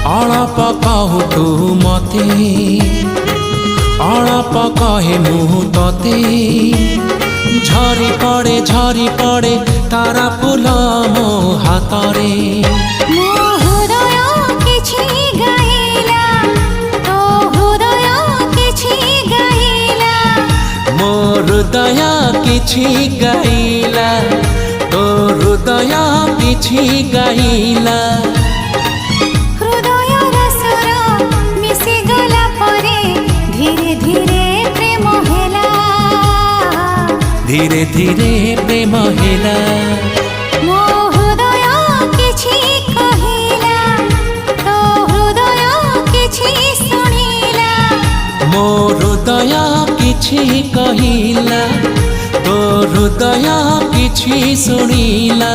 अळप कहु तू मते अळप कहे मु तते झरी पड़े तारा फूल मो हातरे मो हृदय किछि गाइला तो हृदय किछि गाइला धीरे धीरे प्रेम हेला मो हृदय किछि कहिला तो हृदय किछि सुनिला मो हृदय किछि कहिला तो हृदय किछि सुनिला।